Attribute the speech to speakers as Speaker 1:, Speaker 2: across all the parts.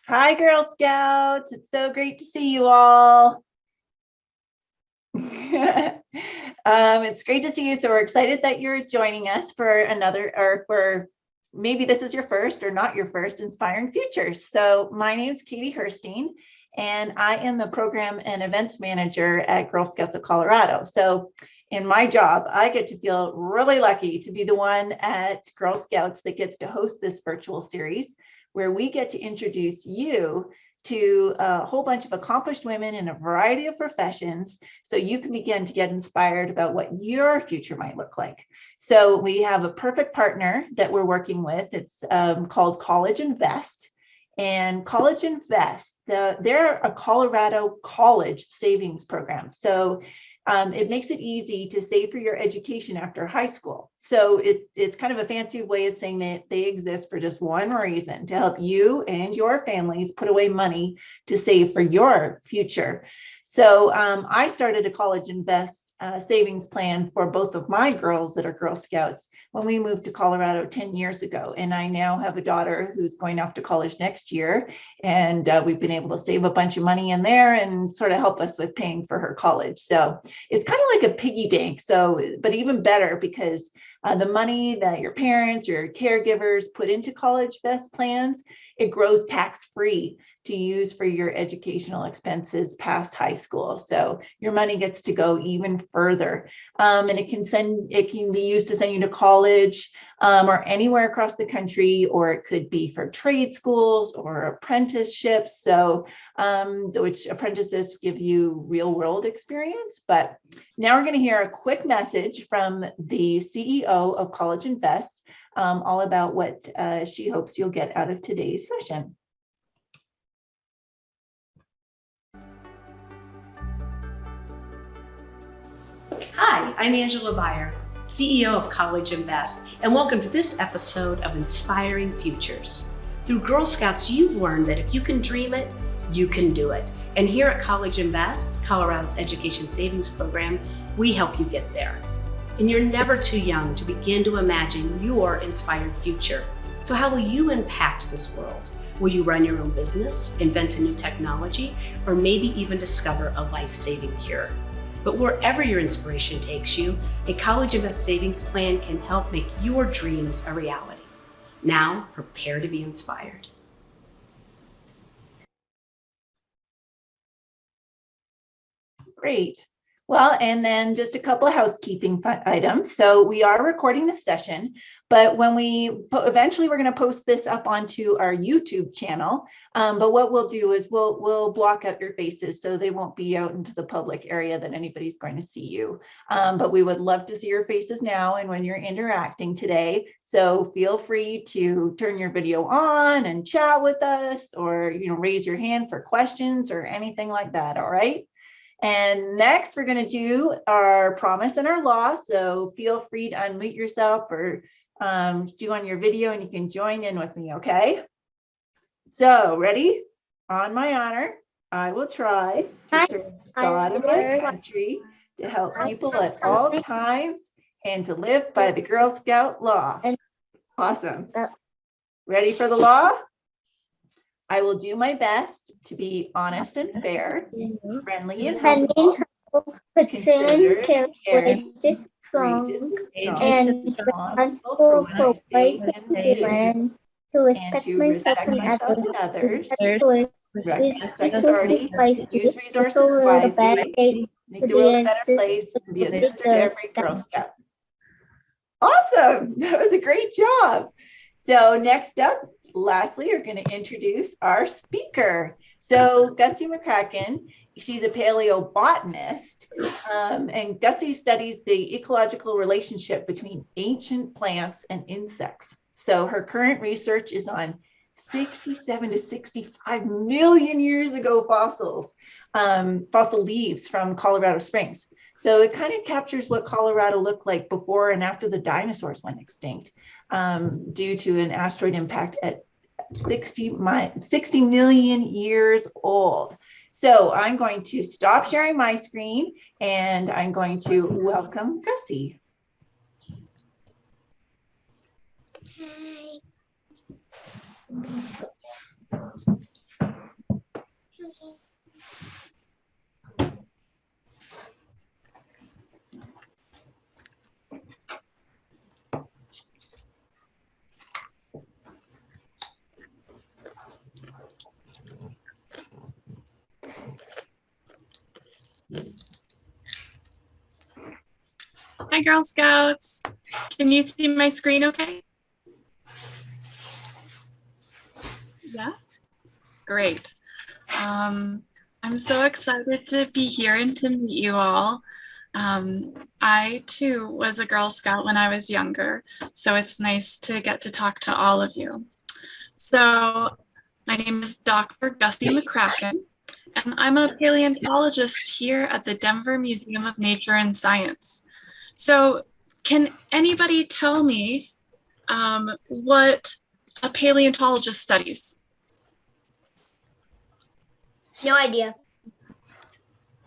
Speaker 1: Hi, Girl Scouts. It's so great to see you all. It's great to see you. So we're excited that you're joining us for another, or for maybe this is your first or not your first, Inspiring Futures. So my name is Katie Herstein, and I am the Program and Events Manager at Girl Scouts of Colorado. So in my job, I get to feel really lucky to be the one at Girl Scouts that gets to host this virtual series, where we get to introduce you to a whole bunch of accomplished women in a variety of professions, so you can begin to get inspired about what your future might look like. So we have a perfect partner that we're working with. It's called College Invest. And College Invest, they're a Colorado college savings program. So it makes it easy to save for your education after high school. So it's kind of a fancy way of saying that they exist for just one reason: to help you and your families put away money to save for your future. So I started a College Invest savings plan for both of my girls that are Girl Scouts when we moved to Colorado 10 years ago. And I now have a daughter who's going off to college next year. And we've been able to save a bunch of money in there and sort of help us with paying for her college. So it's kind of like a piggy bank. So, but even better, because the money that your parents or your caregivers put into College Invest plans, it grows tax-free to use for your educational expenses past high school. So your money gets to go even further. And it can be used to send you to college or anywhere across the country, or it could be for trade schools or apprenticeships. So which apprentices give you real world experience. But now we're going to hear a quick message from the CEO of College Invest, all about what she hopes you'll get out of today's session.
Speaker 2: Hi, I'm Angela Beyer, CEO of College Invest, and welcome to this episode of Inspiring Futures. Through Girl Scouts, you've learned that if you can dream it, you can do it. And here at College Invest, Colorado's education savings program, we help you get there. And you're never too young to begin to imagine your inspired future. So how will you impact this world? Will you run your own business, invent a new technology, or maybe even discover a life-saving cure? But wherever your inspiration takes you, a College Invest savings plan can help make your dreams a reality. Now, prepare to be inspired.
Speaker 1: Great. Well, and then just a couple of housekeeping items. So we are recording this session, but when eventually we're going to post this up onto our YouTube channel. But what we'll do is we'll block out your faces so they won't be out into the public area that anybody's going to see you. But we would love to see your faces now and when you're interacting today. So feel free to turn your video on and chat with us, or raise your hand for questions or anything like that. All right. And next, we're going to do our promise and our law. So feel free to unmute yourself or do on your video, and you can join in with me, okay? So ready? On my honor, I will try to serve God and my country, to help people at all times, and to live by the Girl Scout law. Awesome. Ready for the law? I will do my best to be honest and fair, friendly and helpful, considerate, caring, strong, and responsible for what I say and do, to respect myself and others, recognize authority, use resources wisely, make the world a better place, and be a sister to every Girl Scout. Awesome! That was a great job. So next up, lastly, we're going to introduce our speaker. So Gusty Mccracken, she's a paleobotanist, and Gussie studies the ecological relationship between ancient plants and insects. So her current research is on 67 to 65 million years ago fossil leaves from Colorado Springs. So it kind of captures what Colorado looked like before and after the dinosaurs went extinct, due to an asteroid impact at 60 million years old. So I'm going to stop sharing my screen, and I'm going to welcome Gussie.
Speaker 3: Hi. Hi, Girl Scouts. Can you see my screen okay? Yeah? Great. I'm so excited to be here and to meet you all. I too was a Girl Scout when I was younger, so it's nice to get to talk to all of you. So my name is Dr. Gusty Mccracken, and I'm a paleontologist here at the Denver Museum of Nature and Science. So can anybody tell me what a paleontologist studies?
Speaker 4: No idea.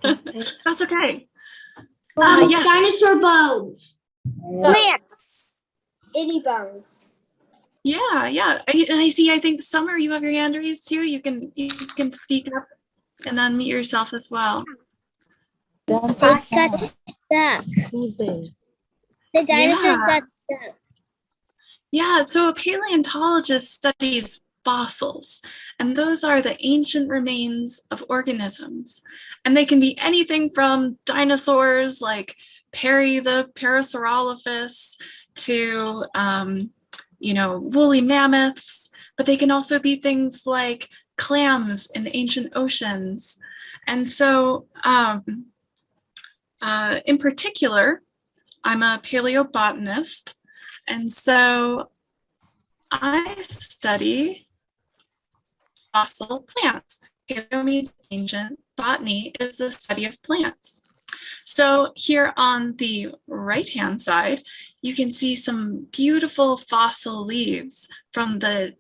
Speaker 3: That's okay. Yes.
Speaker 4: Dinosaur bones. Plants. Any bones.
Speaker 3: Yeah. I see, I think Summer, you have your hand raised too. You can speak up and unmute yourself as well.
Speaker 4: They got stuck. The dinosaurs got stuck.
Speaker 3: Yeah, so a paleontologist studies fossils, and those are the ancient remains of organisms. And they can be anything from dinosaurs like Perry the Parasaurolophus to, woolly mammoths, but they can also be things like clams in ancient oceans. And so in particular, I'm a paleobotanist, and so I study fossil plants. Paleo means ancient, botany is the study of plants. So here on the right-hand side, you can see some beautiful fossil leaves from the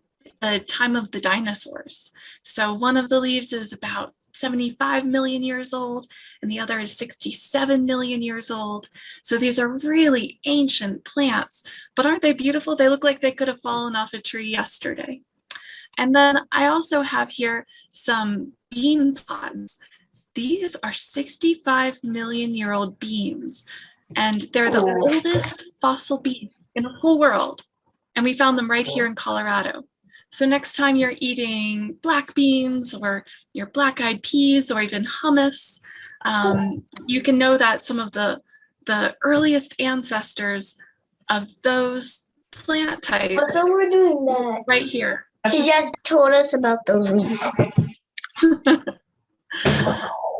Speaker 3: time of the dinosaurs. So one of the leaves is about 75 million years old, and the other is 67 million years old. So these are really ancient plants, but aren't they beautiful? They look like they could have fallen off a tree yesterday. And then I also have here some bean pods. These are 65 million year old beans, and they're the oldest fossil beans in the whole world. And we found them right here in Colorado. So next time you're eating black beans or your black-eyed peas or even hummus, you can know that some of the earliest ancestors of those plant types
Speaker 4: So we're doing that.
Speaker 3: right here.
Speaker 4: She just told us about those leaves.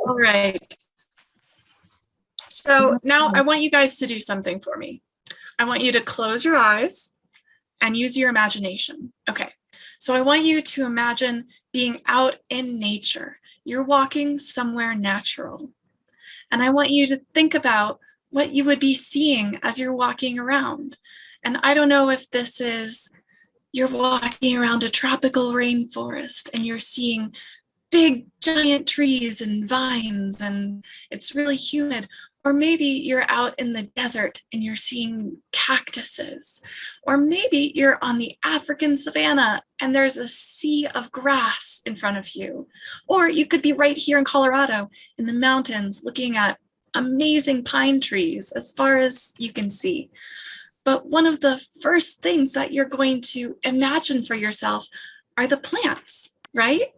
Speaker 3: All right. So now I want you guys to do something for me. I want you to close your eyes and use your imagination. Okay. So I want you to imagine being out in nature. You're walking somewhere natural. And I want you to think about what you would be seeing as you're walking around. And I don't know if this is, you're walking around a tropical rainforest and you're seeing big giant trees and vines and it's really humid. Or maybe you're out in the desert and you're seeing cactuses. Or maybe you're on the African savanna and there's a sea of grass in front of you. Or you could be right here in Colorado in the mountains looking at amazing pine trees as far as you can see. But one of the first things that you're going to imagine for yourself are the plants, right?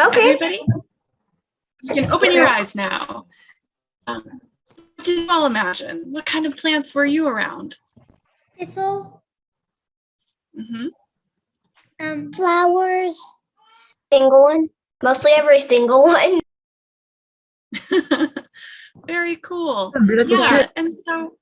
Speaker 4: Okay.
Speaker 3: Everybody? You can open your eyes now. What did you all imagine? What kind of plants were you around?
Speaker 4: Thistles.
Speaker 3: Mm-hmm.
Speaker 4: Flowers. Single one. Mostly every single one.
Speaker 3: Very cool. Yeah, and so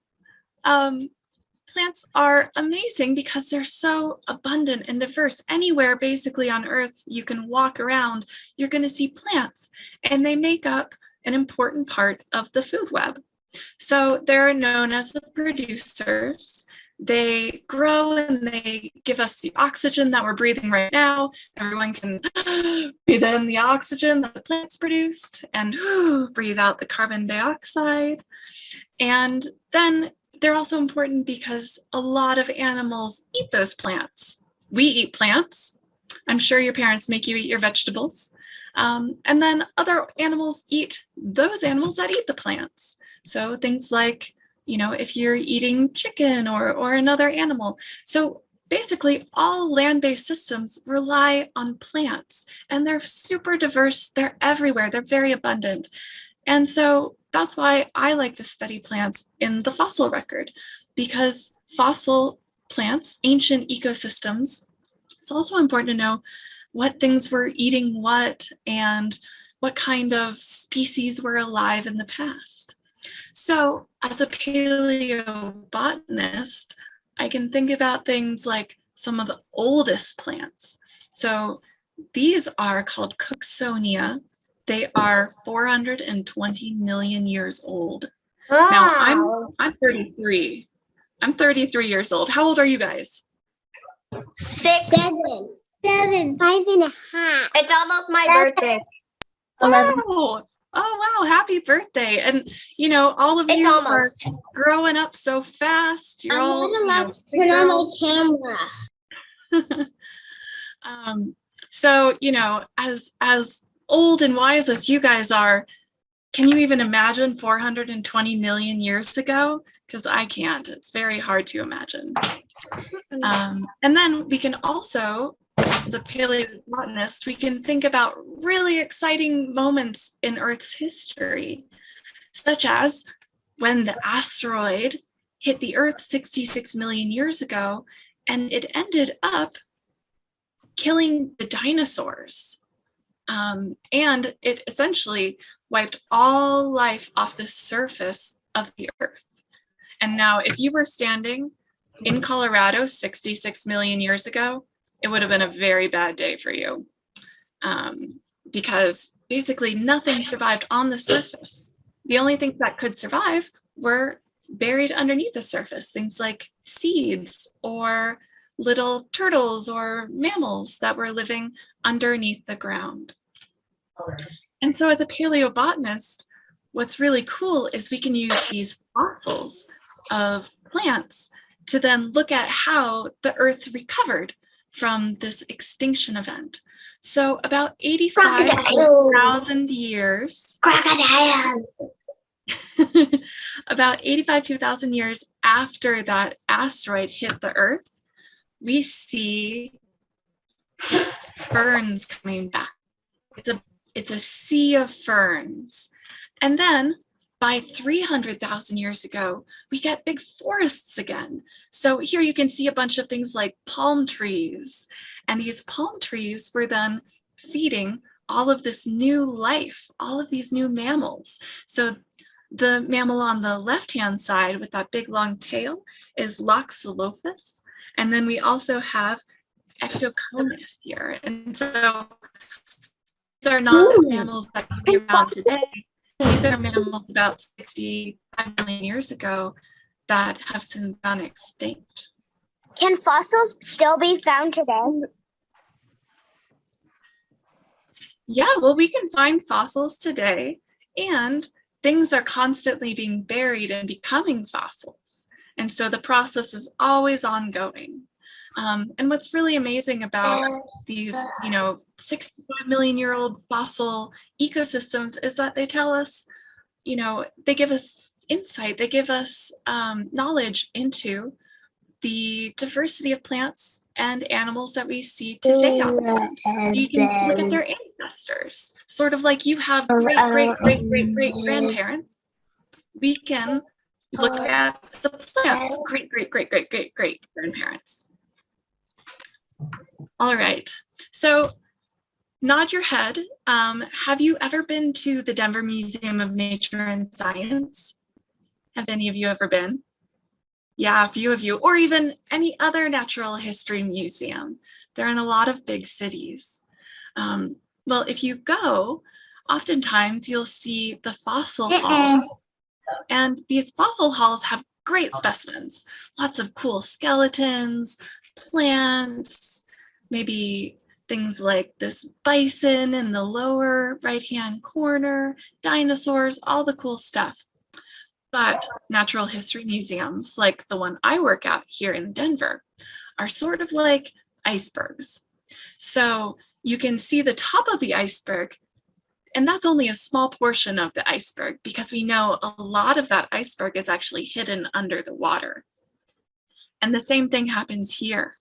Speaker 3: plants are amazing because they're so abundant and diverse. Anywhere basically on Earth you can walk around, you're going to see plants, and they make up an important part of the food web. So they're known as the producers. They grow and they give us the oxygen that we're breathing right now. Everyone can breathe in the oxygen that the plants produced and breathe out the carbon dioxide. And then they're also important because a lot of animals eat those plants. We eat plants. I'm sure your parents make you eat your vegetables. And then other animals eat those animals that eat the plants. So things like, if you're eating chicken or another animal. So basically all land-based systems rely on plants, and they're super diverse. They're everywhere. They're very abundant. And so that's why I like to study plants in the fossil record, because fossil plants, ancient ecosystems, it's also important to know what things were eating what and what kind of species were alive in the past. So as a paleobotanist, I can think about things like some of the oldest plants. So these are called Cooksonia. They are 420 million years old. Now I'm 33. I'm 33 years old. How old are you guys?
Speaker 4: 6, 7, 7, 5.5. It's almost my birthday. 11.
Speaker 3: Oh, wow. Happy birthday. And, you know, all of
Speaker 4: It's
Speaker 3: you
Speaker 4: almost.
Speaker 3: are growing up so fast. You're all,
Speaker 4: I'm not allowed to turn on my camera.
Speaker 3: So, you know, as old and wise as you guys are, can you even imagine 420 million years ago? Because I can't. It's very hard to imagine. And then we can also, as a paleobotanist, we can think about really exciting moments in Earth's history, such as when the asteroid hit the Earth 66 million years ago, and it ended up killing the dinosaurs. And it essentially wiped all life off the surface of the Earth. And now if you were standing in Colorado 66 million years ago, it would have been a very bad day for you, because basically nothing survived on the surface. The only things that could survive were buried underneath the surface, things like seeds or little turtles or mammals that were living underneath the ground. And so as a paleobotanist, what's really cool is we can use these fossils of plants to then look at how the Earth recovered from this extinction event. So about 85,000 years, about 85,000 years after that asteroid hit the Earth, we see ferns coming back. It's a sea of ferns. And then by 300,000 years ago, we get big forests again. So here you can see a bunch of things like palm trees. And these palm trees were then feeding all of this new life, all of these new mammals. So the mammal on the left-hand side with that big long tail is Loxolophus. And then we also have Ectoconus here. And so these are not mammals that can be around today. These are mammals about 65 million years ago that have since gone extinct.
Speaker 4: Can fossils still be found today?
Speaker 3: Yeah, well, we can find fossils today, and things are constantly being buried and becoming fossils. And so the process is always ongoing. And what's really amazing about these, 65 million year old fossil ecosystems is that they tell us, they give us insight, they give us knowledge into the diversity of plants and animals that we see today on land. You can look at their ancestors, sort of like you have great grandparents. We can look at the plants, great grandparents. All right, so nod your head. Have you ever been to the Denver Museum of Nature and Science? Have any of you ever been? Yeah, a few of you, or even any other natural history museum. They're in a lot of big cities. Well, if you go, oftentimes you'll see the fossil hall. And these fossil halls have great specimens, lots of cool skeletons, plants, maybe things like this bison in the lower right-hand corner, dinosaurs, all the cool stuff. But natural history museums, like the one I work at here in Denver, are sort of like icebergs. So you can see the top of the iceberg, and that's only a small portion of the iceberg because we know a lot of that iceberg is actually hidden under the water. And the same thing happens here.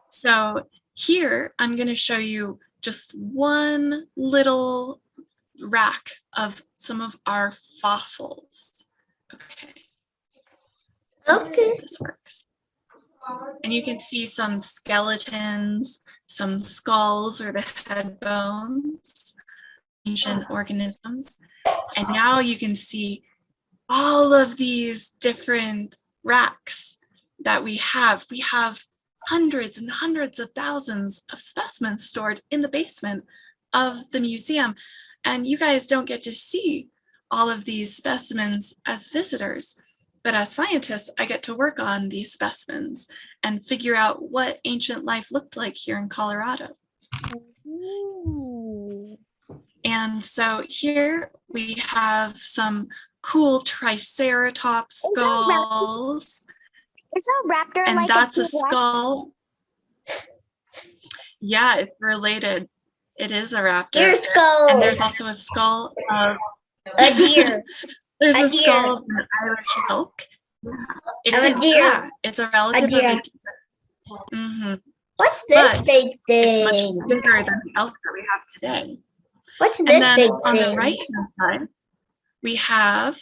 Speaker 3: So here, I'm going to show you just one little rack of some of our fossils. Okay. Let's see if this works. And you can see some skeletons, some skulls or the head bones, ancient organisms. And now you can see all of these different racks that we have. We have hundreds and hundreds of thousands of specimens stored in the basement of the museum. And you guys don't get to see all of these specimens as visitors. But as scientists, I get to work on these specimens and figure out what ancient life looked like here in Colorado.
Speaker 4: Ooh.
Speaker 3: And so here we have some cool Triceratops skulls.
Speaker 4: Is a raptor
Speaker 3: And
Speaker 4: like
Speaker 3: that's a
Speaker 4: T-Rex?
Speaker 3: skull. Yeah, it's related. It is a raptor.
Speaker 4: Deer skull.
Speaker 3: And there's also a skull of
Speaker 4: A deer.
Speaker 3: there's
Speaker 4: A
Speaker 3: a
Speaker 4: deer.
Speaker 3: skull of an Irish elk. It
Speaker 4: Of a
Speaker 3: is,
Speaker 4: deer.
Speaker 3: yeah, it's a relative of
Speaker 4: deer.
Speaker 3: a deer. Mhm.
Speaker 4: What's this
Speaker 3: But
Speaker 4: big
Speaker 3: It's much
Speaker 4: thing?
Speaker 3: bigger than the elk that we have today.
Speaker 4: What's
Speaker 3: And
Speaker 4: this
Speaker 3: then
Speaker 4: big
Speaker 3: on the
Speaker 4: thing?
Speaker 3: right-hand side, we have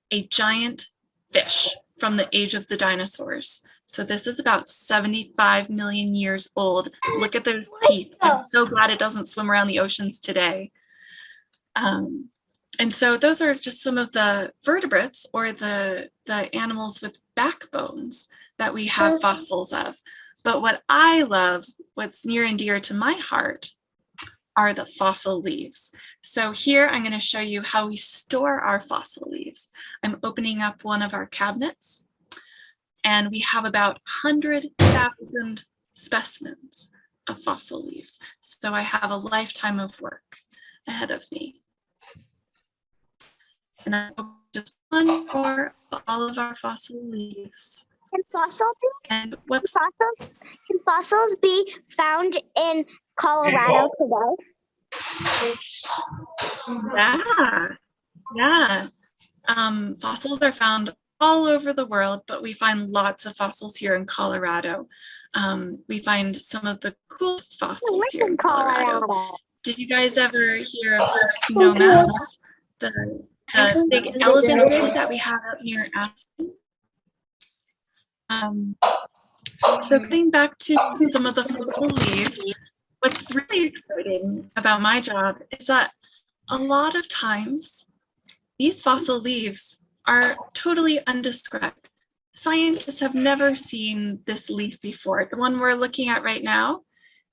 Speaker 3: a giant fish from the age of the dinosaurs. So this is about 75 million years old. Look at those teeth. I'm so glad it doesn't swim around the oceans today. And so those are just some of the vertebrates or the animals with backbones that we have fossils of. But what I love, what's near and dear to my heart, are the fossil leaves. So here I'm going to show you how we store our fossil leaves. I'm opening up one of our cabinets, and we have about 100,000 specimens of fossil leaves. So I have a lifetime of work ahead of me. And I just one more of all of our fossil leaves. And what's
Speaker 4: Can fossils be found in Colorado today?
Speaker 3: yeah. Fossils are found all over the world, but we find lots of fossils here in Colorado. We find some of the coolest fossils here in Colorado. Did you guys ever hear of the snowmass? The big elephant dig that we have out near Aspen? So getting back to some of the fossil leaves, what's really exciting about my job is that a lot of times these fossil leaves are totally undescribed. Scientists have never seen this leaf before. The one we're looking at right now,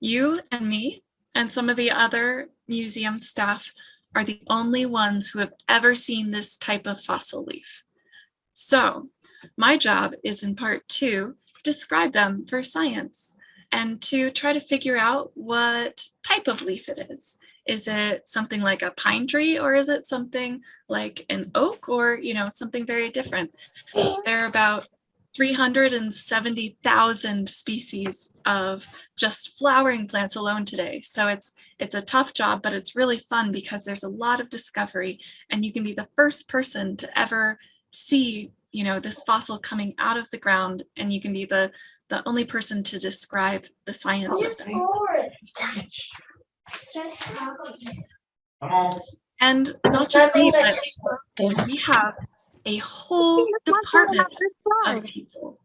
Speaker 3: you and me and some of the other museum staff are the only ones who have ever seen this type of fossil leaf. So my job is in part to describe them for science and to try to figure out what type of leaf it is. Is it something like a pine tree, or is it something like an oak, or something very different? There are about 370,000 species of just flowering plants alone today. So it's a tough job, but it's really fun because there's a lot of discovery, and you can be the first person to ever see this fossil coming out of the ground, and you can be the only person to describe the science of them. And not just me, but we have a whole department of people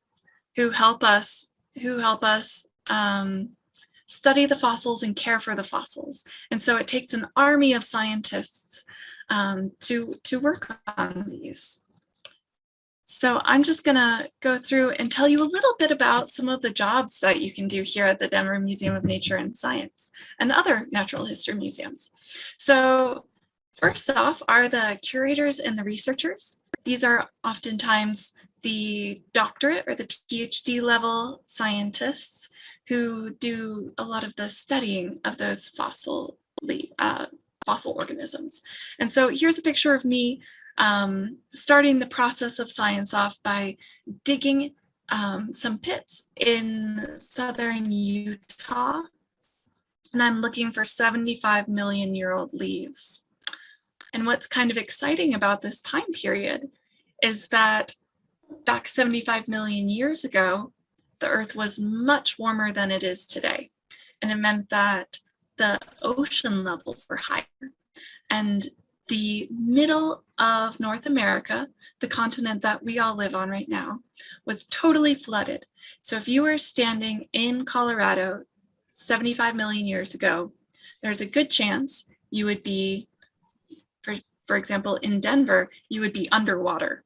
Speaker 3: who help us study the fossils and care for the fossils. And so it takes an army of scientists to work on these. So I'm just gonna go through and tell you a little bit about some of the jobs that you can do here at the Denver Museum of Nature and Science and other natural history museums. So first off are the curators and the researchers. These are oftentimes the doctorate or the PhD level scientists who do a lot of the studying of those fossil organisms. And so here's a picture of me starting the process of science off by digging some pits in southern Utah. And I'm looking for 75 million year old leaves. And what's kind of exciting about this time period is that back 75 million years ago, the Earth was much warmer than it is today. And it meant that the ocean levels were higher. and the middle of North America, the continent that we all live on right now, was totally flooded. So if you were standing in Colorado 75 million years ago, there's a good chance you would be, for example, in Denver, you would be underwater.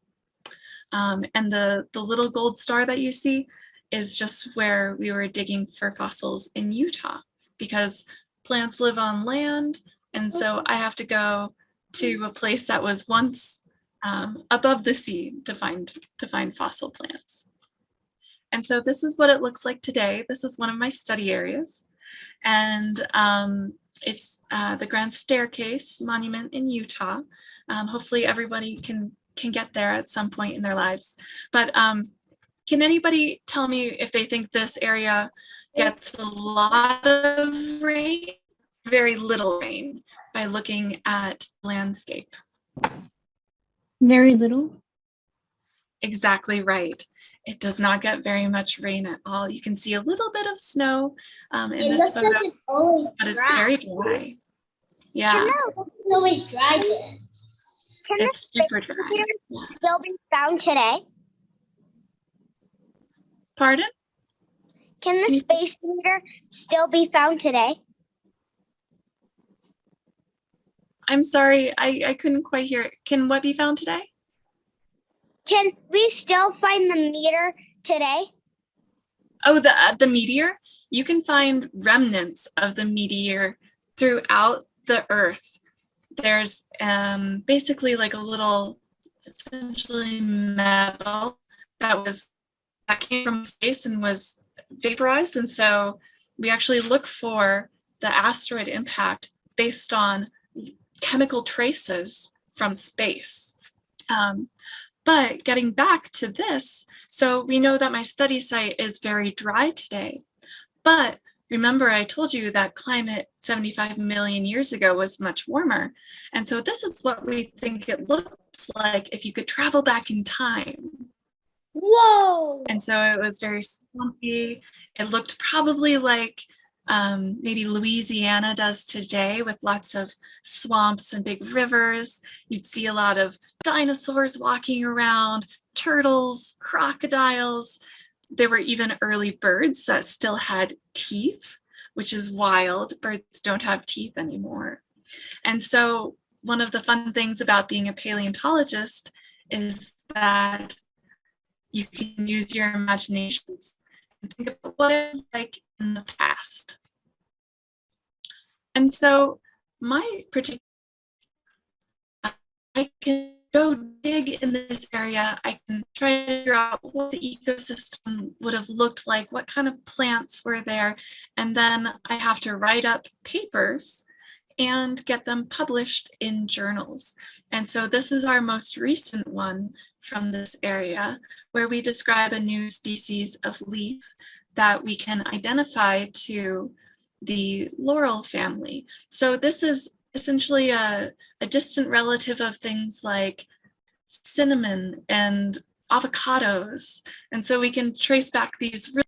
Speaker 3: And the little gold star that you see is just where we were digging for fossils in Utah, because plants live on land. And so I have to go to a place that was once above the sea to find fossil plants. And so this is what it looks like today. This is one of my study areas. And it's the Grand Staircase Monument in Utah. Hopefully everybody can get there at some point in their lives. But can anybody tell me if they think this area gets a lot of rain, very little rain, by looking at landscape?
Speaker 5: Very little.
Speaker 3: Exactly right. It does not get very much rain at all. You can see a little bit of snow in
Speaker 4: It
Speaker 3: this
Speaker 4: looks
Speaker 3: photo,
Speaker 4: like it's always
Speaker 3: but it's
Speaker 4: dry.
Speaker 3: very dry. Yeah,
Speaker 4: It's always dry there.
Speaker 6: Can the
Speaker 3: it's super
Speaker 6: space
Speaker 3: dry.
Speaker 6: meter
Speaker 3: Yeah.
Speaker 6: still be found today?
Speaker 3: Pardon?
Speaker 6: Can the
Speaker 3: Can you-
Speaker 6: space meter still be found today?
Speaker 3: I'm sorry, I couldn't quite hear it. Can what be found today?
Speaker 6: Can we still find the meter today?
Speaker 3: Oh, the meteor? You can find remnants of the meteor throughout the Earth. There's basically like a little, essentially metal that came from space and was vaporized. And so we actually look for the asteroid impact based on chemical traces from space. But getting back to this, so we know that my study site is very dry today, but remember I told you that climate 75 million years ago was much warmer. And so this is what we think it looked like if you could travel back in time.
Speaker 4: Whoa!
Speaker 3: And so it was very swampy. It looked probably like maybe Louisiana does today, with lots of swamps and big rivers. You'd see a lot of dinosaurs walking around, turtles, crocodiles. There were even early birds that still had teeth, which is wild. Birds don't have teeth anymore. And so one of the fun things about being a paleontologist is that you can use your imaginations and think about what it was like in the past. And so my particular, I can go dig in this area. I can try to figure out what the ecosystem would have looked like, what kind of plants were there, and then I have to write up papers and get them published in journals. And so this is our most recent one from this area, where we describe a new species of leaf that we can identify to the laurel family. So this is essentially a distant relative of things like cinnamon and avocados. And so we can trace back these really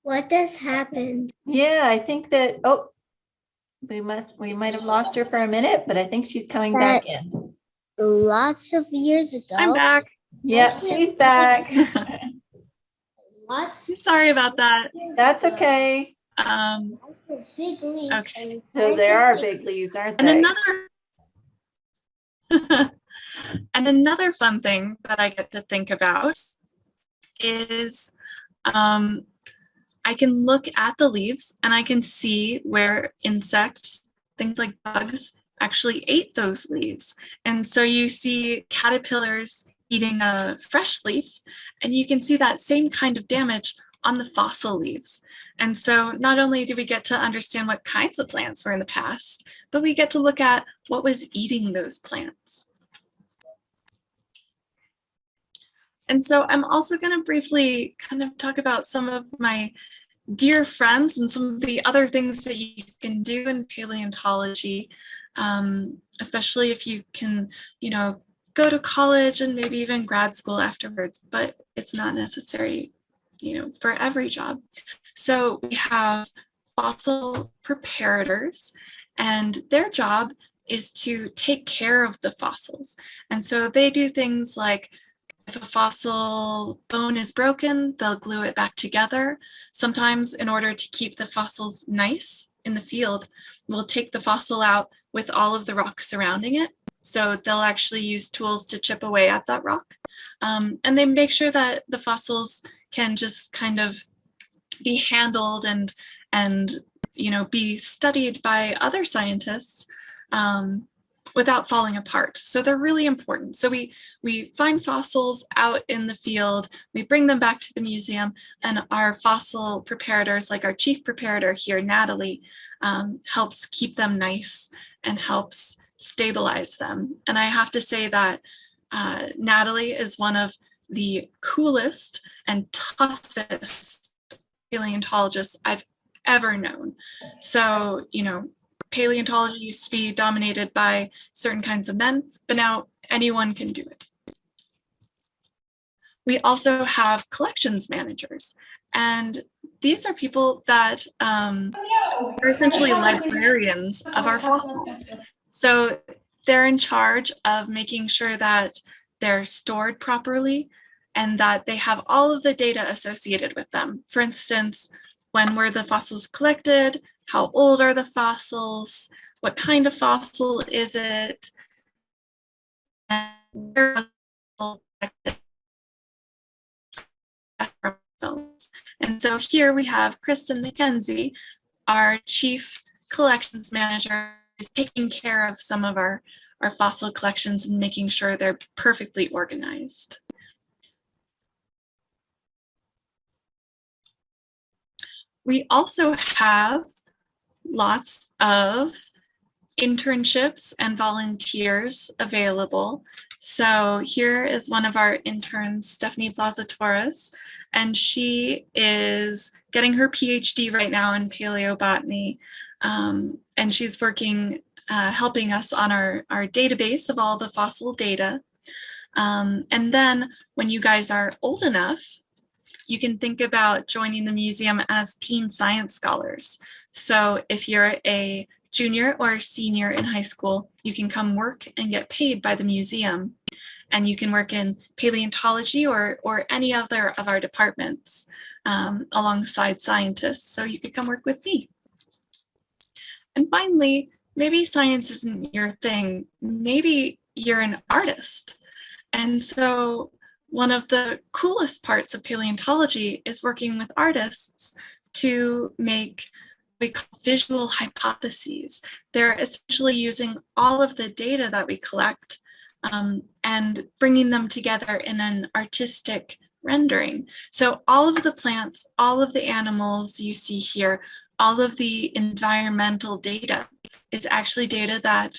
Speaker 4: What just happened?
Speaker 1: Yeah, I think that, oh, we might have lost her for a minute, but I think she's coming back in.
Speaker 4: Lots of years ago.
Speaker 3: I'm back.
Speaker 1: Yeah, she's back.
Speaker 4: Lots
Speaker 3: Sorry about that.
Speaker 1: That's okay.
Speaker 4: of big leaves.
Speaker 3: Okay.
Speaker 1: So there are big leaves, aren't
Speaker 3: And
Speaker 1: they?
Speaker 3: another fun thing that I get to think about is I can look at the leaves and I can see where insects, things like bugs, actually ate those leaves. And so you see caterpillars eating a fresh leaf, and you can see that same kind of damage on the fossil leaves. And so not only do we get to understand what kinds of plants were in the past, but we get to look at what was eating those plants. And so I'm also going to briefly kind of talk about some of my dear friends and some of the other things that you can do in paleontology, especially if you can, go to college and maybe even grad school afterwards, but it's not necessary, for every job. So we have fossil preparators, and their job is to take care of the fossils. And so they do things like, if a fossil bone is broken, they'll glue it back together. Sometimes, in order to keep the fossils nice in the field, we'll take the fossil out with all of the rocks surrounding it. So they'll actually use tools to chip away at that rock. And they make sure that the fossils can just kind of be handled and be studied by other scientists without falling apart. So they're really important. So we find fossils out in the field, we bring them back to the museum, and our fossil preparators, like our chief preparator here, Natalie, helps keep them nice and helps stabilize them. And I have to say that Natalie is one of the coolest and toughest paleontologists I've ever known. So, paleontology used to be dominated by certain kinds of men, but now anyone can do it. We also have collections managers, and these are people that are essentially librarians of our fossils. So they're in charge of making sure that they're stored properly and that they have all of the data associated with them. For instance, when were the fossils collected? How old are the fossils? What kind of fossil is it? And where was it collected? And so here we have Kristen McKenzie, our chief collections manager, is taking care of some of our fossil collections and making sure they're perfectly organized. We also have lots of internships and volunteers available. So here is one of our interns, Stephanie Plaza Torres, and she is getting her PhD right now in paleobotany. And she's working, helping us on our database of all the fossil data. And then when you guys are old enough, you can think about joining the museum as teen science scholars. So if you're a junior or senior in high school, you can come work and get paid by the museum. And you can work in paleontology or any other of our departments alongside scientists. So you could come work with me. And finally, maybe science isn't your thing. Maybe you're an artist. And so one of the coolest parts of paleontology is working with artists to make what we call visual hypotheses. They're essentially using all of the data that we collect and bringing them together in an artistic rendering. So all of the plants, all of the animals you see here, all of the environmental data is actually data that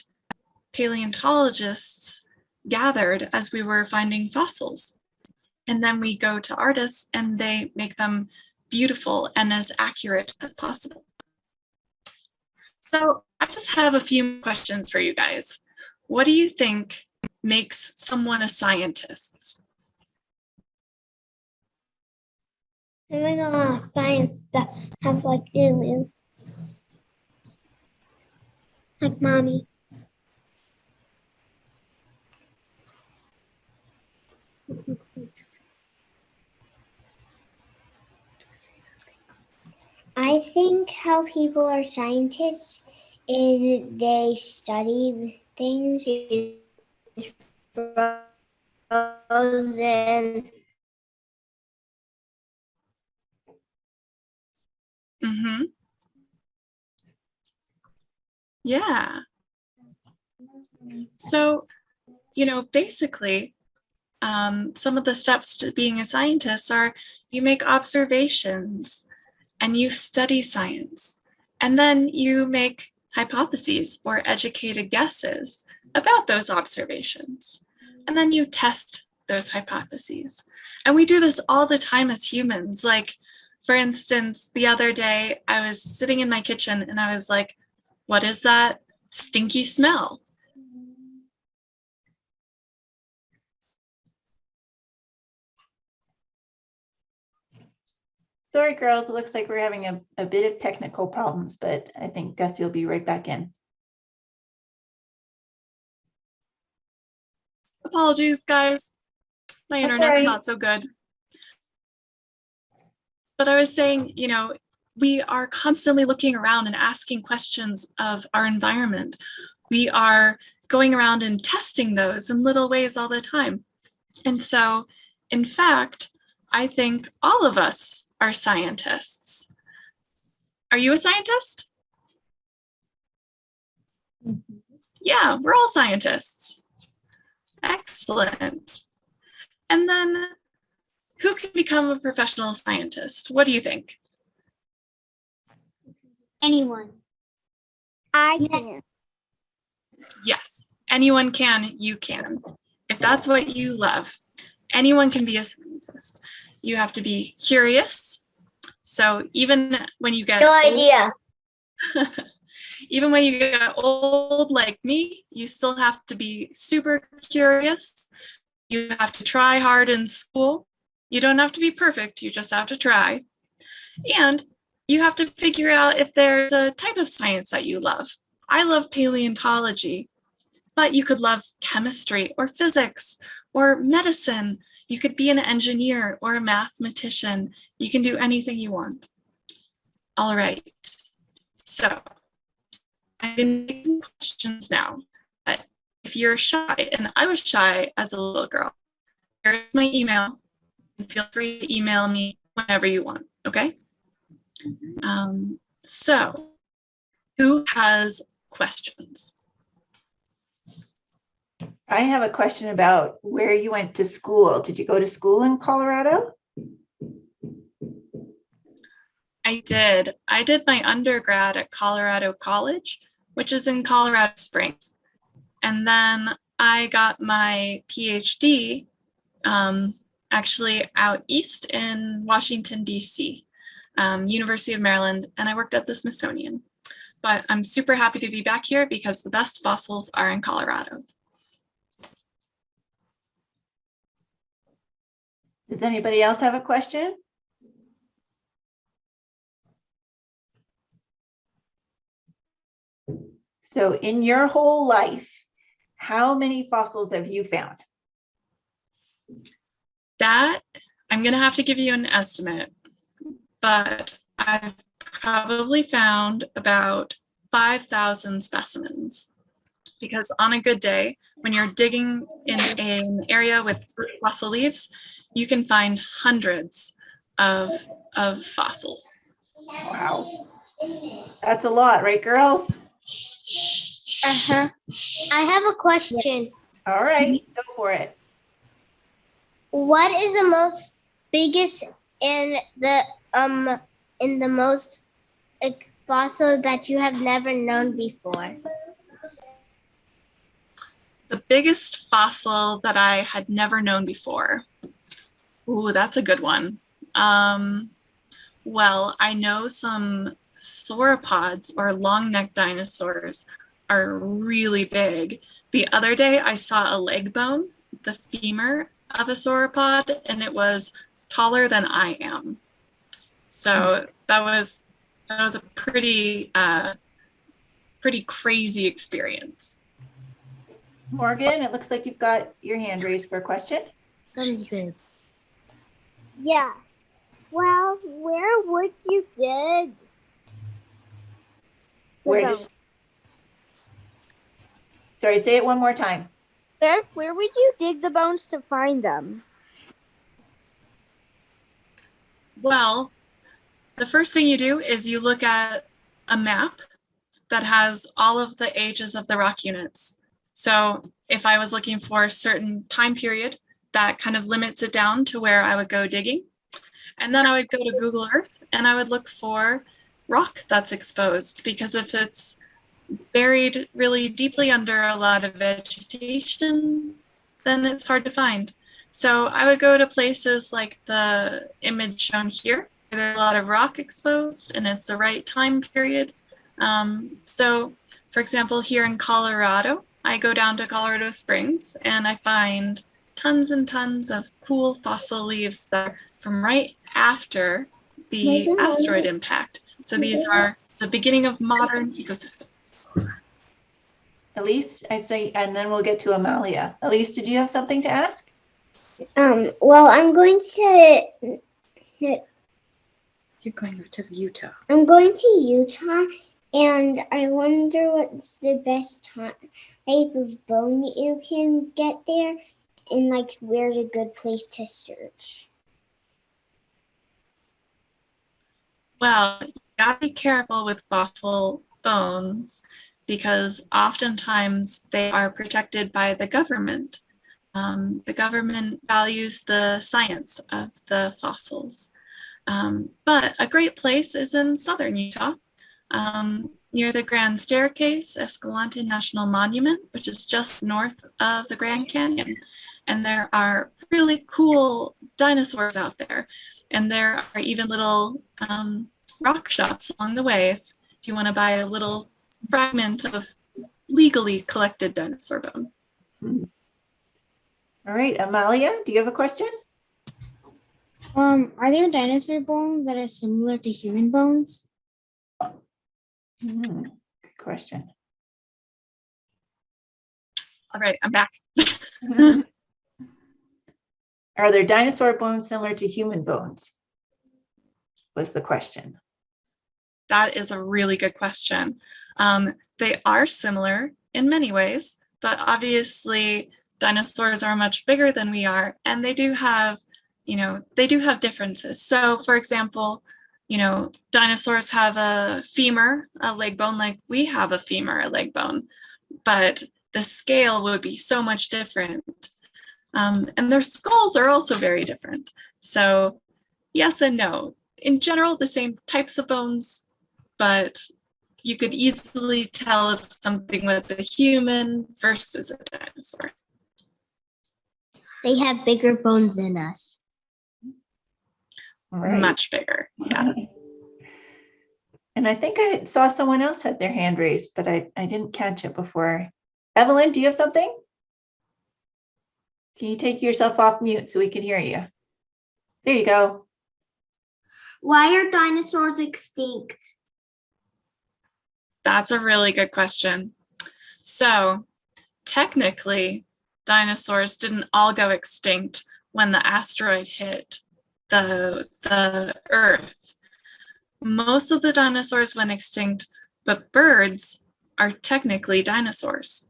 Speaker 3: paleontologists gathered as we were finding fossils. And then we go to artists and they make them beautiful and as accurate as possible. So I just have a few questions for you guys. What do you think makes someone a scientist?
Speaker 6: Doing a lot of science that have like aliens. Like mommy. I think how people are scientists is they study things, frozen.
Speaker 3: Mm-hmm. Yeah. So, basically, some of the steps to being a scientist are you make observations and you study science, and then you make hypotheses or educated guesses about those observations, and then you test those hypotheses. And we do this all the time as humans. Like, for instance, the other day I was sitting in my kitchen and I was like, what is that stinky smell?
Speaker 1: Sorry, girls, it looks like we're having a bit of technical problems, but I think Gussie will be right back in.
Speaker 3: Apologies, guys. My
Speaker 1: That's
Speaker 3: internet's
Speaker 1: all right.
Speaker 3: not so good. But I was saying, you know, we are constantly looking around and asking questions of our environment. We are going around and testing those in little ways all the time. And so, in fact, I think all of us are scientists. Are you a scientist? Yeah, we're all scientists. Excellent. And then who can become a professional scientist? What do you think?
Speaker 6: Anyone. I can.
Speaker 3: Yes, anyone can, you can. If that's what you love, anyone can be a scientist. You have to be curious. So even when you get
Speaker 4: No idea.
Speaker 3: even when you get old like me, you still have to be super curious. You have to try hard in school. You don't have to be perfect, you just have to try. And you have to figure out if there's a type of science that you love. I love paleontology, but you could love chemistry or physics or medicine. You could be an engineer or a mathematician. You can do anything you want. All right, so I'm going to make questions now. But if you're shy, and I was shy as a little girl, here's my email. And feel free to email me whenever you want, okay? So who has questions?
Speaker 1: I have a question about where you went to school. Did you go to school in Colorado?
Speaker 3: I did. I did my undergrad at Colorado College, which is in Colorado Springs. And then I got my PhD actually out east in Washington, D.C., University of Maryland, and I worked at the Smithsonian. But I'm super happy to be back here because the best fossils are in Colorado.
Speaker 1: Does anybody else have a question? So in your whole life, how many fossils have you found?
Speaker 3: That, I'm going to have to give you an estimate, but I've probably found about 5,000 specimens. Because on a good day, when you're digging in an area with fossil leaves, you can find hundreds of fossils.
Speaker 1: Wow. That's a lot, right, girls?
Speaker 6: Uh-huh. I have a question.
Speaker 1: All right, go for it.
Speaker 6: What is the most biggest and the most fossil that you have never known before?
Speaker 3: The biggest fossil that I had never known before. Ooh, that's a good one. Well, I know some sauropods or long-necked dinosaurs are really big. The other day I saw a leg bone, the femur of a sauropod, and it was taller than I am. So that was a pretty crazy experience.
Speaker 1: Morgan, it looks like you've got your hand raised for a question.
Speaker 7: Yes. Well, where would you dig?
Speaker 1: Sorry, say it one more time.
Speaker 7: Where would you dig the bones to find them?
Speaker 3: Well, the first thing you do is you look at a map that has all of the ages of the rock units. So if I was looking for a certain time period, that kind of limits it down to where I would go digging. And then I would go to Google Earth and I would look for rock that's exposed, because if it's buried really deeply under a lot of vegetation, then it's hard to find. So I would go to places like the image shown here, where there's a lot of rock exposed and it's the right time period. So for example, here in Colorado, I go down to Colorado Springs and I find tons and tons of cool fossil leaves that are from right after the asteroid impact. So these are the beginning of modern ecosystems.
Speaker 1: Elise, I'd say, and then we'll get to Amalia. Elise, did you have something to ask?
Speaker 6: Well, I'm going to
Speaker 2: You're going to Utah.
Speaker 6: Utah, and I wonder what's the best type of bone you can get there, and like where's a good place to search.
Speaker 3: Well, you gotta be careful with fossil bones because oftentimes they are protected by the government. The government values the science of the fossils. But a great place is in southern Utah, near the Grand Staircase, Escalante National Monument, which is just north of the Grand Canyon. And there are really cool dinosaurs out there. And there are even little rock shops along the way if you want to buy a little fragment of legally collected dinosaur bone.
Speaker 1: All right, Amalia, do you have a question?
Speaker 5: Are there dinosaur bones that are similar to human bones?
Speaker 1: Good question.
Speaker 3: All right, I'm back.
Speaker 1: Are there dinosaur bones similar to human bones? Was the question.
Speaker 3: That is a really good question. They are similar in many ways, but obviously dinosaurs are much bigger than we are, and they do have, differences. So for example, dinosaurs have a femur, a leg bone, like we have a femur, a leg bone, but the scale would be so much different. And their skulls are also very different. So yes and no. In general, the same types of bones, but you could easily tell if something was a human versus a dinosaur.
Speaker 6: They have bigger bones than us.
Speaker 1: All right.
Speaker 3: Much bigger, yeah.
Speaker 1: And I think I saw someone else had their hand raised, but I didn't catch it before. Evelyn, do you have something? Can you take yourself off mute so we can hear you? There you go.
Speaker 7: Why are dinosaurs extinct?
Speaker 3: That's a really good question. So technically, dinosaurs didn't all go extinct when the asteroid hit the Earth. Most of the dinosaurs went extinct, but birds are technically dinosaurs.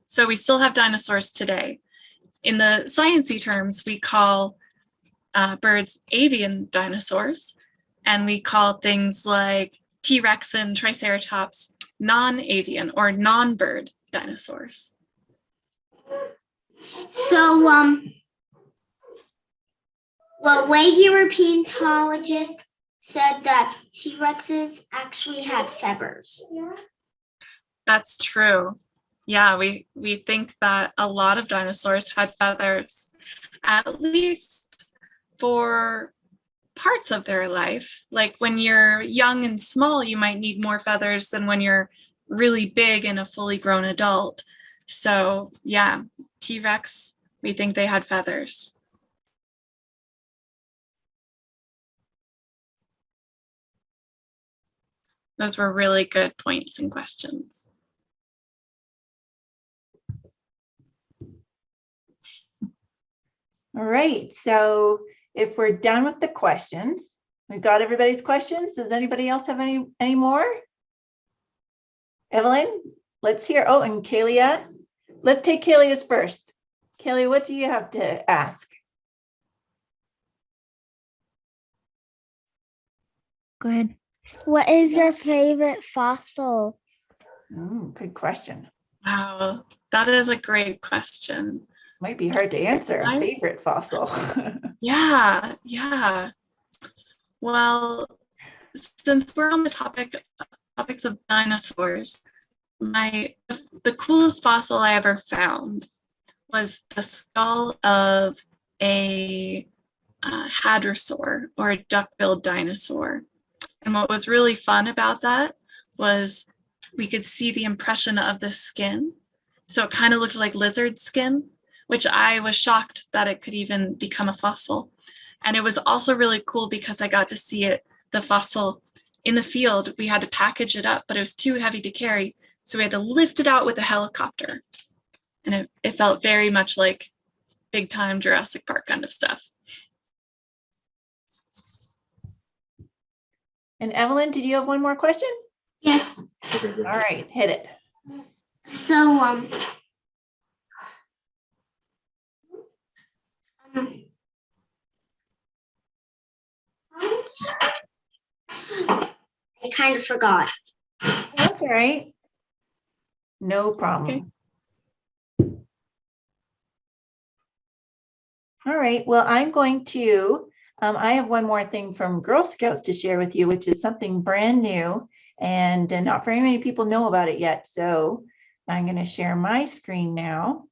Speaker 3: So we still have dinosaurs today. In the sciencey terms, we call birds avian dinosaurs, and we call things like T-Rex and Triceratops non-avian or non-bird dinosaurs.
Speaker 6: So, one Europeologist said that T-Rexes actually had feathers.
Speaker 3: That's true. Yeah, we think that a lot of dinosaurs had feathers, at least for parts of their life. Like when you're young and small, you might need more feathers than when you're really big and a fully grown adult. So yeah, T-Rex, we think they had feathers. Those were really good points and questions.
Speaker 1: All right, so if we're done with the questions, we've got everybody's questions. Does anybody else have any more? Evelyn, let's hear. Oh, and Kalia. Let's take Kalia's first. Kalia, what do you have to ask?
Speaker 5: Go ahead.
Speaker 7: What is your favorite fossil?
Speaker 1: Good question.
Speaker 3: Wow, that is a great question.
Speaker 1: Might be hard to answer. A favorite fossil.
Speaker 3: Yeah. Well, since we're on the topics of dinosaurs, the coolest fossil I ever found was the skull of a hadrosaur or a duck-billed dinosaur. And what was really fun about that was we could see the impression of the skin. So it kind of looked like lizard skin, which I was shocked that it could even become a fossil. And it was also really cool because I got to see it the fossil in the field, we had to package it up, but it was too heavy to carry. So we had to lift it out with a helicopter. And it felt very much like big time Jurassic Park kind of stuff.
Speaker 1: And Evelyn, did you have one more question?
Speaker 6: Yes.
Speaker 1: All right, hit it.
Speaker 6: So, I kind of forgot.
Speaker 1: That's all right. No problem.
Speaker 3: Okay.
Speaker 1: All right, well, I'm going to, I have one more thing from Girl Scouts to share with you, which is something brand new and not very many people know about it yet. So I'm going to share my screen now.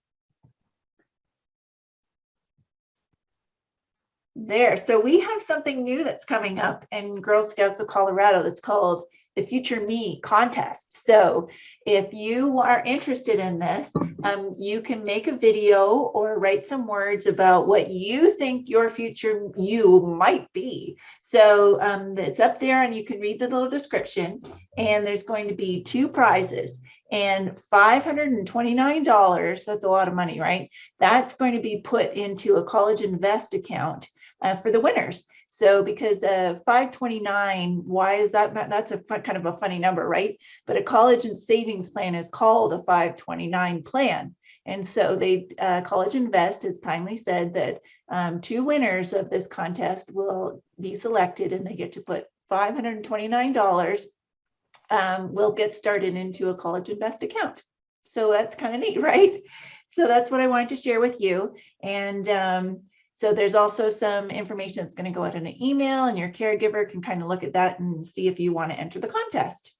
Speaker 1: There, so we have something new that's coming up in Girl Scouts of Colorado that's called the Future Me contest. So if you are interested in this, you can make a video or write some words about what you think your future you might be. So it's up there and you can read the little description, and there's going to be 2 prizes and $529. That's a lot of money, right? That's going to be put into a College Invest account for the winners. So because 529, why is that? That's a kind of a funny number, right? But a college and savings plan is called a 529 plan. And so College Invest has kindly said that 2 winners of this contest will be selected, and they get to put $529 will get started into a College Invest account. So that's kind of neat, right? So that's what I wanted to share with you. And so there's also some information that's going to go out in an email, and your caregiver can kind of look at that and see if you want to enter the contest.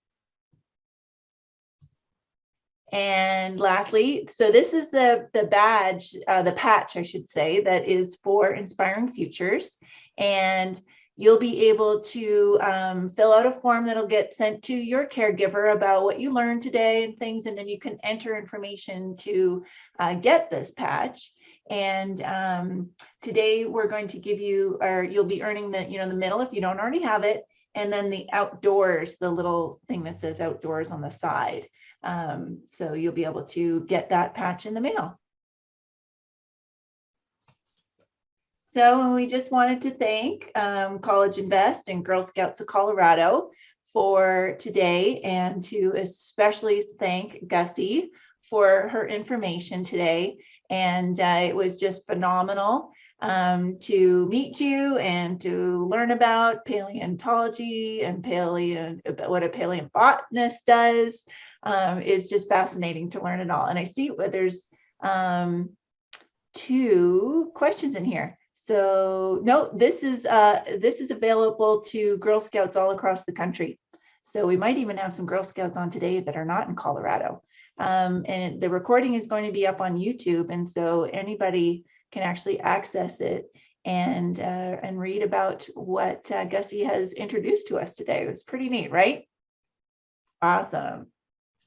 Speaker 1: And lastly, so this is the badge, the patch, I should say, that is for Inspiring Futures. And you'll be able to fill out a form that'll get sent to your caregiver about what you learned today and things, and then you can enter information to get this patch. And today we're going to give you, or you'll be earning the, the middle if you don't already have it, and then the outdoors, the little thing that says outdoors on the side. So you'll be able to get that patch in the mail. So we just wanted to thank College Invest and Girl Scouts of Colorado for today, and to especially thank Gussie for her information today. And it was just phenomenal to meet you and to learn about paleontology and what a paleobotanist does. It's just fascinating to learn it all. And I see there's 2 questions in here. So no, this is available to Girl Scouts all across the country. So we might even have some Girl Scouts on today that are not in Colorado. And the recording is going to be up on YouTube, and so anybody can actually access it and read about what Gussie has introduced to us today. It was pretty neat, right? Awesome.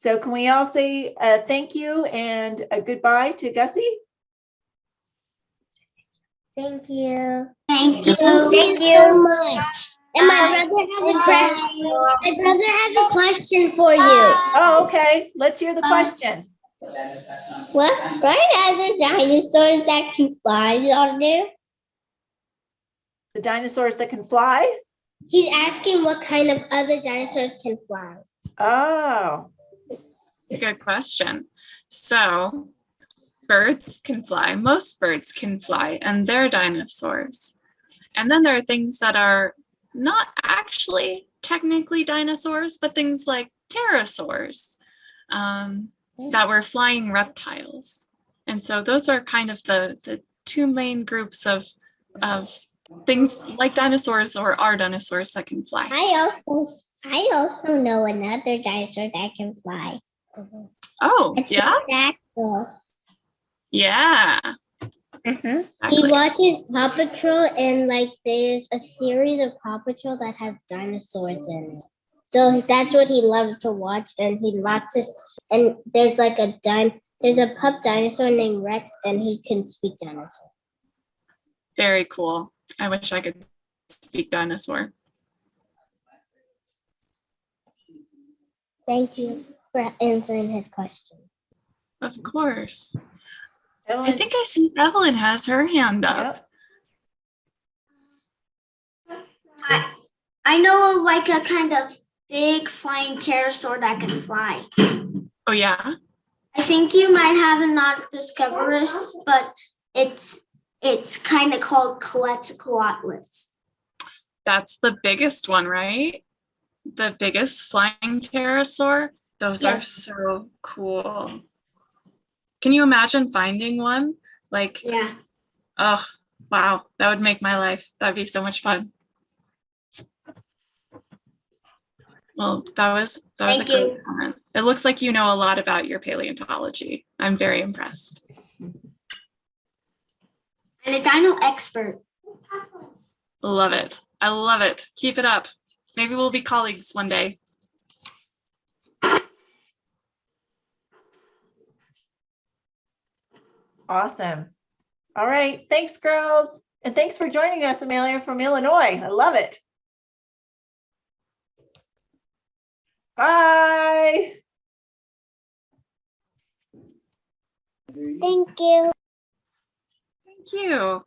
Speaker 1: So can we all say thank you and a goodbye to Gussie?
Speaker 6: Thank you. Thank you. Thank you so much. And my brother has a question. My brother has a question for you.
Speaker 1: Oh, okay. Let's hear the question.
Speaker 6: What other dinosaurs that can fly are there?
Speaker 1: The dinosaurs that can fly?
Speaker 6: He's asking what kind of other dinosaurs can fly.
Speaker 1: Oh.
Speaker 3: Good question. So birds can fly. Most birds can fly, and they're dinosaurs. And then there are things that are not actually technically dinosaurs, but things like pterosaurs that were flying reptiles. And so those are kind of the 2 main groups of things like dinosaurs or are dinosaurs that can fly.
Speaker 6: I also know another dinosaur that can fly.
Speaker 3: Oh,
Speaker 6: A
Speaker 3: yeah?
Speaker 6: pterodactyl.
Speaker 3: Yeah.
Speaker 6: He
Speaker 3: Exactly.
Speaker 6: watches Paw Patrol, and there's a series of Paw Patrol that has dinosaurs in it. So that's what he loves to watch, and he watches. And there's there's a pup dinosaur named Rex, and he can speak dinosaur.
Speaker 3: Very cool. I wish I could speak dinosaur.
Speaker 6: Thank you for answering his question.
Speaker 3: Of course. I
Speaker 1: Evelyn?
Speaker 3: think I see Evelyn has her hand up.
Speaker 1: Yep.
Speaker 8: I know of like a kind of big flying pterosaur that can fly.
Speaker 3: Oh yeah?
Speaker 8: I think you might have a Nothdiscoverus, but it's kind of called Quetzalcoatlus.
Speaker 3: That's the biggest one, right? The biggest flying pterosaur. Those are
Speaker 8: Yes.
Speaker 3: so cool. Can you imagine finding one? Like,
Speaker 8: Yeah.
Speaker 3: oh, wow. That would make my life. That'd be so much fun. Well, that was a
Speaker 8: Thank
Speaker 3: great
Speaker 8: you.
Speaker 3: comment. It looks like you know a lot about your paleontology. I'm very impressed.
Speaker 8: And a dino expert.
Speaker 3: Love it. I love it. Keep it up. Maybe we'll be colleagues one day.
Speaker 1: Awesome. All right. Thanks, girls. And thanks for joining us, Amelia from Illinois. I love it. Bye.
Speaker 6: Thank you.
Speaker 3: Thank you.